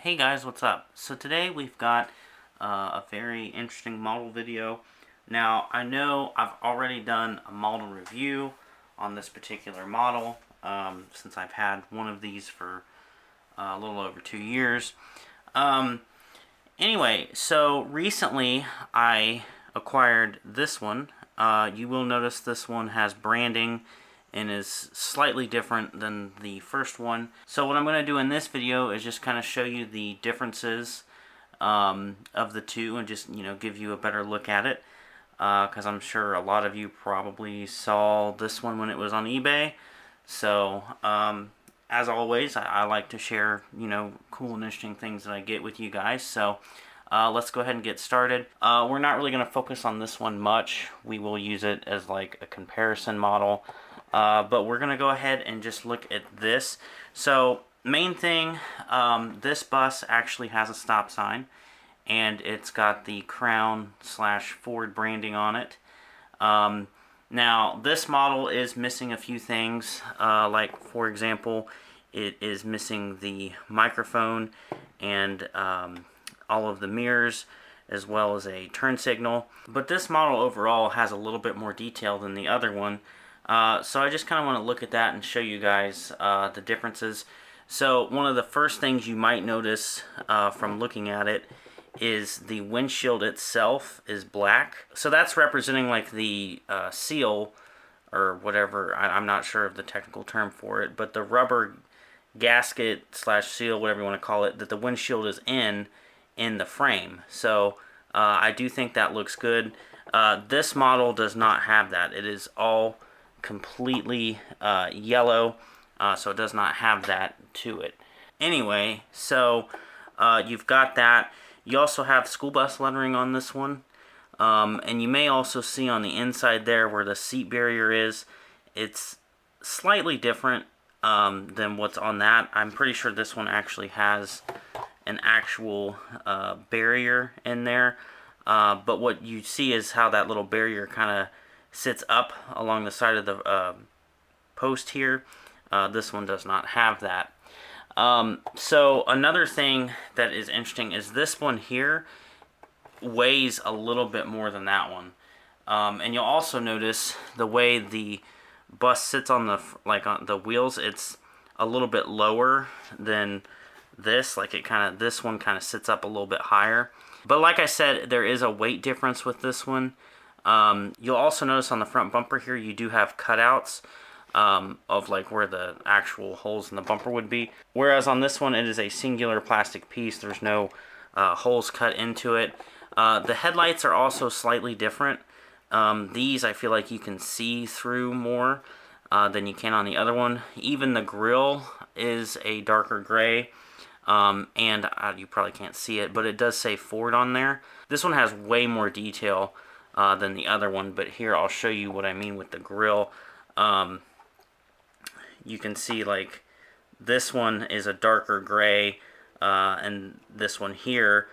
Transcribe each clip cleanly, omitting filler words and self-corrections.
Hey guys, what's up? So today we've got a very interesting model video. Now I know I've already done a model review on this particular model since I've had one of these for a little over 2 years. Um, anyway, so recently I acquired this one. You will notice this one has branding and is slightly different than the first one. So what I'm going to do in this video is just kind of show you the differences of the two and just give you a better look at it, because I'm sure a lot of you probably saw this one when it was on eBay. So as always, I like to share cool and interesting things that I get with you guys. So let's go ahead and get started. We're not really going to focus on this one much. We will use it as like a comparison model. But we're going to go ahead and just look at this. So main thing, this bus actually has a stop sign, and it's got the Crown / Ford branding on it. Now this model is missing a few things, like for example, it is missing the microphone and all of the mirrors, as well as a turn signal. But this model overall has a little bit more detail than the other one. So I just kind of want to look at that and show you guys the differences. So one of the first things you might notice from looking at it is the windshield itself is black. So that's representing like the seal or whatever. I'm not sure of the technical term for it, but the rubber gasket / seal, whatever you want to call it, that the windshield is in the frame. So I do think that looks good. This model does not have that. It is all completely yellow, so it does not have that to it. Anyway, so you've got that. You also have school bus lettering on this one, and you may also see on the inside there where the seat barrier is, it's slightly different than what's on that. I'm pretty sure this one actually has an actual barrier in there, but what you see is how that little barrier kind of sits up along the side of the post here. This one does not have that. So another thing that is interesting is this one here weighs a little bit more than that one. And you'll also notice the way the bus sits on the on the wheels, it's a little bit lower than this. Like this one kind of sits up a little bit higher. But like I said, there is a weight difference with this one. You'll also notice on the front bumper here you do have cutouts of like where the actual holes in the bumper would be, whereas on this one it is a singular plastic piece. There's no holes cut into it. The headlights are also slightly different. These I feel like you can see through more than you can on the other one. Even the grille is a darker gray, and you probably can't see it, but it does say Ford on there. This one has way more detail than the other one, but here I'll show you what I mean with the grille. You can see like this one is a darker gray, and this one here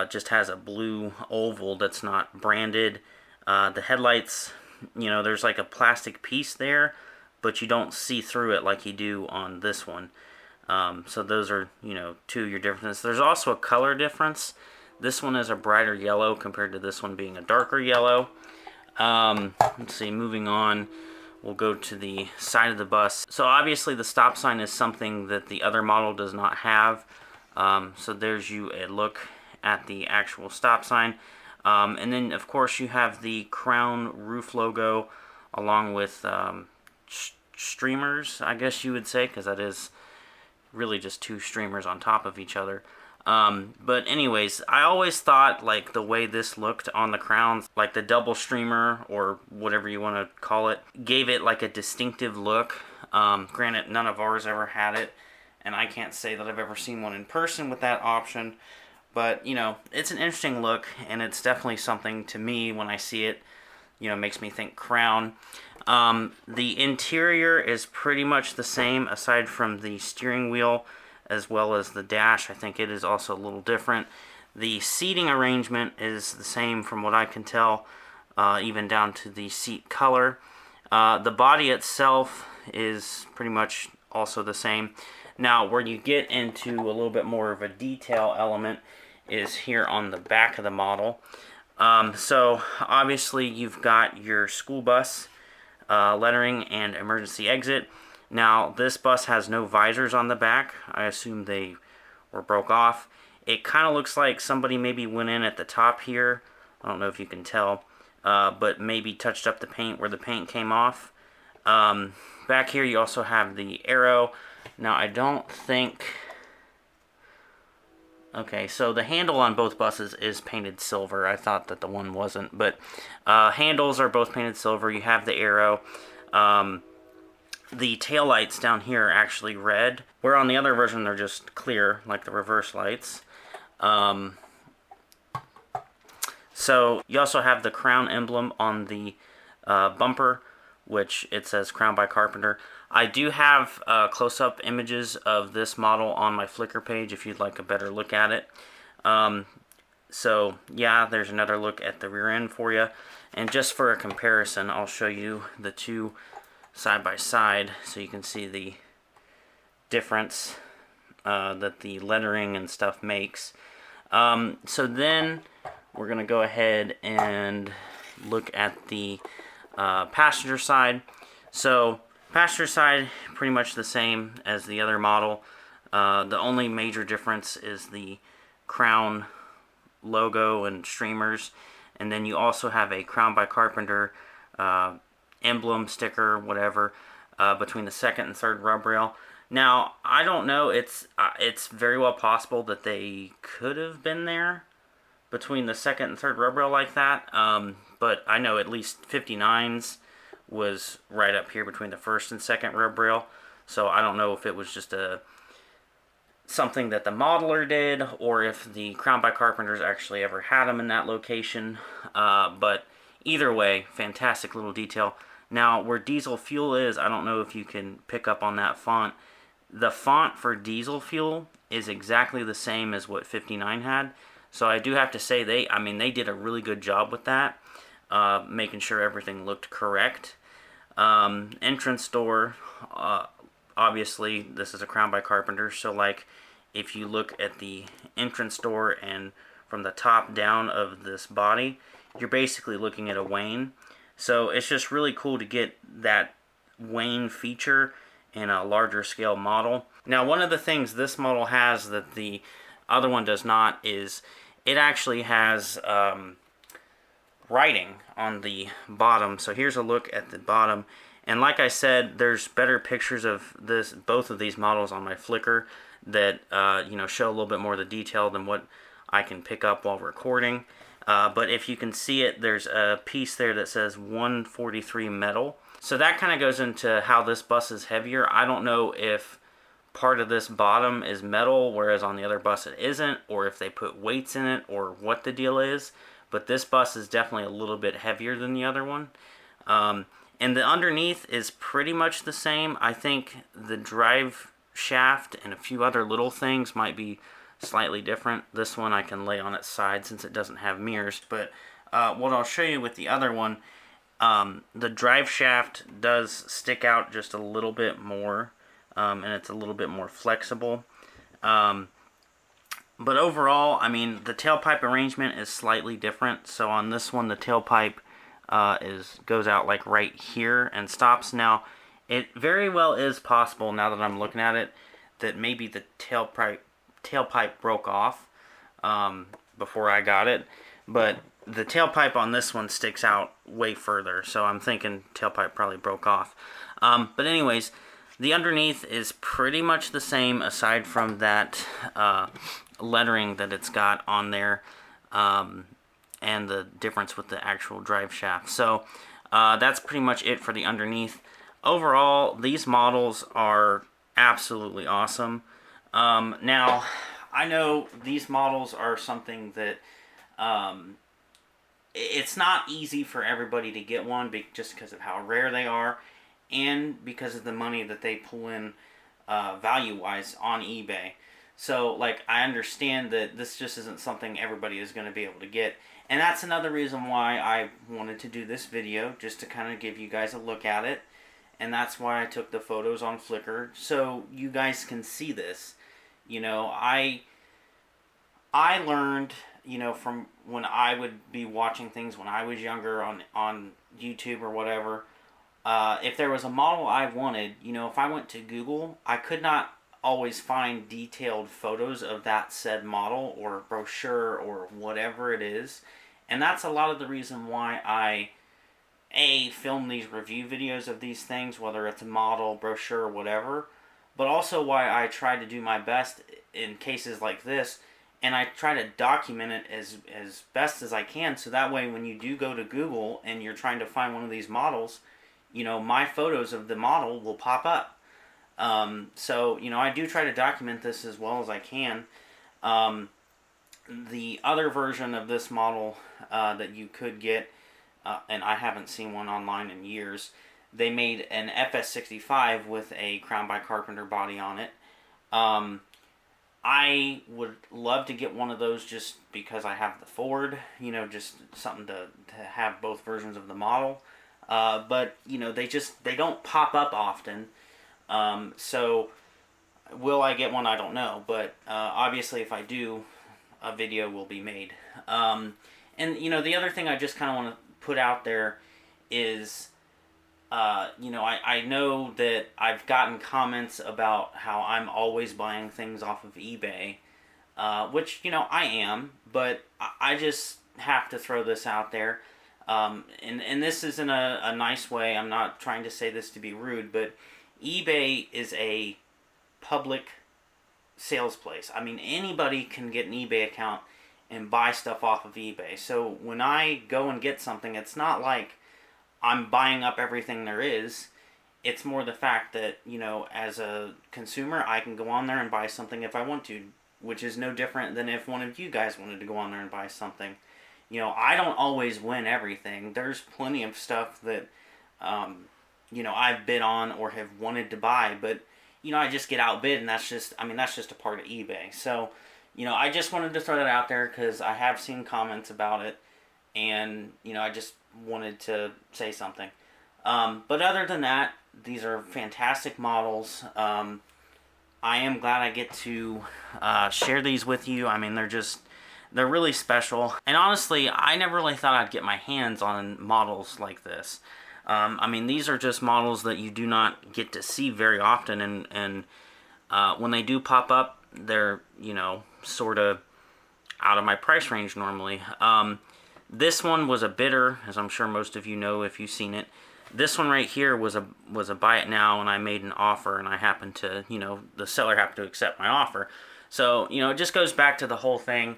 just has a blue oval that's not branded. The headlights, there's like a plastic piece there, but you don't see through it like you do on this one. So those are, two of your differences. There's also a color difference. This one is a brighter yellow compared to this one being a darker yellow. Let's see, moving on, we'll go to the side of the bus. So obviously the stop sign is something that the other model does not have. So there's you a look at the actual stop sign. And then of course you have the Crown roof logo along with streamers, I guess you would say, because that is really just two streamers on top of each other. But anyways, I always thought like the way this looked on the Crowns, like the double streamer or whatever you want to call it, gave it like a distinctive look. Granted, none of ours ever had it, and I can't say that I've ever seen one in person with that option. But, it's an interesting look, and it's definitely something to me when I see it, makes me think Crown. The interior is pretty much the same aside from the steering wheel as well as the dash. I think it is also a little different. The seating arrangement is the same from what I can tell, even down to the seat color. The body itself is pretty much also the same. Now, where you get into a little bit more of a detail element is here on the back of the model. So obviously you've got your school bus lettering and emergency exit. Now, this bus has no visors on the back. I assume they were broke off. It kind of looks like somebody maybe went in at the top here. I don't know if you can tell, but maybe touched up the paint where the paint came off. Back here you also have the arrow. Now, I don't think... Okay, so the handle on both buses is painted silver. I thought that the one wasn't, but handles are both painted silver. You have the arrow. The tail lights down here are actually red, where on the other version they're just clear, like the reverse lights. So you also have the crown emblem on the bumper, which it says Crown by Carpenter. I do have close-up images of this model on my Flickr page if you'd like a better look at it. So yeah, there's another look at the rear end for you. And just for a comparison, I'll show you the two side by side so you can see the difference that the lettering and stuff makes. So then we're going to go ahead and look at the passenger side. So passenger side, pretty much the same as the other model. The only major difference is the Crown logo and streamers. And then you also have a Crown by Carpenter emblem, sticker, whatever, between the second and third rub rail. Now, I don't know, it's very well possible that they could have been there between the second and third rub rail like that. But I know at least 59's was right up here between the first and second rub rail. So I don't know if it was just something that the modeler did, or if the Crown by Carpenters actually ever had them in that location. But either way, fantastic little detail. Now, where diesel fuel is, I don't know if you can pick up on that font. The font for diesel fuel is exactly the same as what 59 had. So I do have to say they did a really good job with that, making sure everything looked correct. Entrance door, obviously this is a Crown by Carpenter, so like if you look at the entrance door and from the top down of this body, you're basically looking at a Wayne. So it's just really cool to get that Wayne feature in a larger scale model. Now, one of the things this model has that the other one does not is it actually has writing on the bottom. So here's a look at the bottom. And like I said, there's better pictures of both of these models on my Flickr that show a little bit more of the detail than what I can pick up while recording. But if you can see it, there's a piece there that says 143 metal. So that kind of goes into how this bus is heavier. I don't know if part of this bottom is metal, whereas on the other bus it isn't, or if they put weights in it, or what the deal is. But this bus is definitely a little bit heavier than the other one. And the underneath is pretty much the same. I think the drive shaft and a few other little things might be slightly different. This one I can lay on its side since it doesn't have mirrors. But what I'll show you with the other one, the drive shaft does stick out just a little bit more, and it's a little bit more flexible. But overall, I mean, the tailpipe arrangement is slightly different. So on this one, the tailpipe goes out like right here and stops. Now, it very well is possible, now that I'm looking at it, that maybe the tailpipe broke off before I got it. But the tailpipe on this one sticks out way further, so I'm thinking tailpipe probably broke off. But anyways, the underneath is pretty much the same aside from that lettering that it's got on there, and the difference with the actual drive shaft. So that's pretty much it for the underneath. Overall, these models are absolutely awesome. Now, I know these models are something that it's not easy for everybody to get one just because of how rare they are, and because of the money that they pull in value-wise on eBay. So, like, I understand that this just isn't something everybody is going to be able to get. And that's another reason why I wanted to do this video, just to kind of give you guys a look at it and that's why I took the photos on Flickr, so you guys can see this. You know, I learned, you know, from when I would be watching things when I was younger on YouTube or whatever. If there was a model I wanted, you know, if I went to Google, I could not always find detailed photos of that said model or brochure or whatever it is. And that's a lot of the reason why I film these review videos of these things, whether it's a model, brochure, or whatever, but also why I try to do my best in cases like this, and I try to document it as best as I can, so that way when you do go to Google and you're trying to find one of these models, you know, my photos of the model will pop up. So, you know, I do try to document this as well as I can. The other version of this model that you could get, and I haven't seen one online in years, they made an FS65 with a Crown by Carpenter body on it. I would love to get one of those just because I have the Ford, you know, just something to have both versions of the model. But, you know, they don't pop up often. So, will I get one? I don't know. But obviously, if I do, a video will be made. And, you know, the other thing I just kind of want to put out there is, you know, I know that I've gotten comments about how I'm always buying things off of eBay, which, you know, I am, but I just have to throw this out there. And this is in a nice way. I'm not trying to say this to be rude, but eBay is a public sales place. I mean, anybody can get an eBay account and buy stuff off of eBay. So when I go and get something, it's not like I'm buying up everything there is. It's more the fact that, you know, as a consumer, I can go on there and buy something if I want to, which is no different than if one of you guys wanted to go on there and buy something. You know, I don't always win everything. There's plenty of stuff that, you know, I've bid on or have wanted to buy, but, you know, I just get outbid, and that's just a part of eBay. So, you know, I just wanted to throw that out there because I have seen comments about it, and, you know, I just wanted to say something. But other than that, these are fantastic models. I am glad I get to share these with you. I mean, they're really special. And honestly, I never really thought I'd get my hands on models like this. I mean, these are just models that you do not get to see very often, and when they do pop up, they're, you know, sort of out of my price range normally. This one was a bidder, as I'm sure most of you know if you've seen it. This one right here was a buy it now, and I made an offer, and I happened to, you know, the seller happened to accept my offer. So, you know, it just goes back to the whole thing.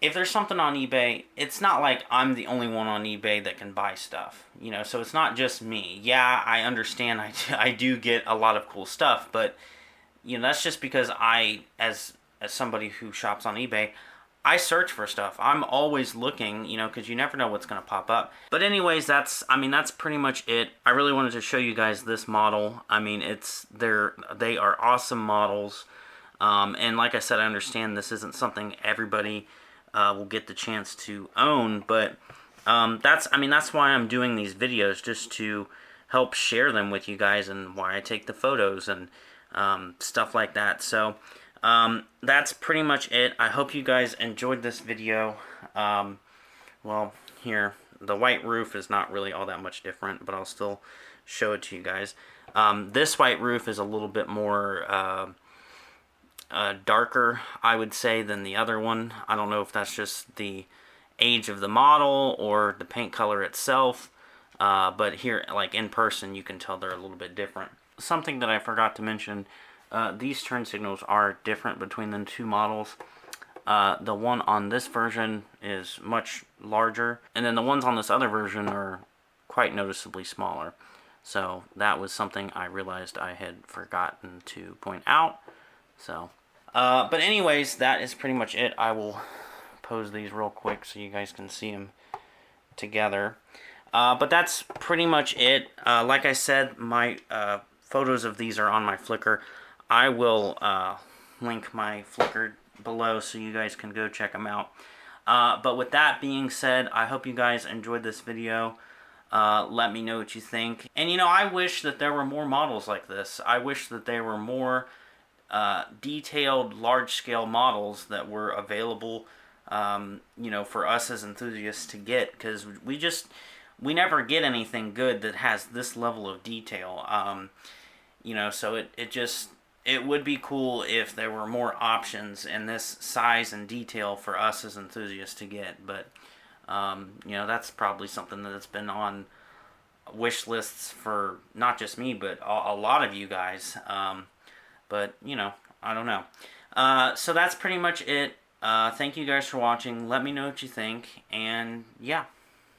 If there's something on eBay, it's not like I'm the only one on eBay that can buy stuff, you know, so it's not just me. Yeah, I understand I do get a lot of cool stuff, but, you know, that's just because I, as somebody who shops on eBay, I search for stuff. I'm always looking, you know, because you never know what's going to pop up. But anyways, that's pretty much it. I really wanted to show you guys this model. I mean, they are awesome models. And like I said, I understand this isn't something everybody will get the chance to own, but that's why I'm doing these videos, just to help share them with you guys, and why I take the photos and stuff like that. So that's pretty much it. I hope you guys enjoyed this video. Well, here, the white roof is not really all that much different, but I'll still show it to you guys. This white roof is a little bit more darker, I would say, than the other one. I don't know if that's just the age of the model or the paint color itself, but here, like in person, you can tell they're a little bit different. Something that I forgot to mention, these turn signals are different between the two models. The one on this version is much larger, and then the ones on this other version are quite noticeably smaller. So that was something I realized I had forgotten to point out. So, but anyways, that is pretty much it. I will pose these real quick so you guys can see them together. But that's pretty much it. Like I said, my photos of these are on my Flickr. I will link my Flickr below so you guys can go check them out. But with that being said, I hope you guys enjoyed this video. Let me know what you think. And you know, I wish that there were more models like this. I wish that there were more detailed, large-scale models that were available, you know, for us as enthusiasts to get, because we never get anything good that has this level of detail. You know, so it would be cool if there were more options in this size and detail for us as enthusiasts to get. But you know, that's probably something that's been on wish lists for not just me, but a lot of you guys. But you know, I don't know. So that's pretty much it. Thank you guys for watching. Let me know what you think, and yeah.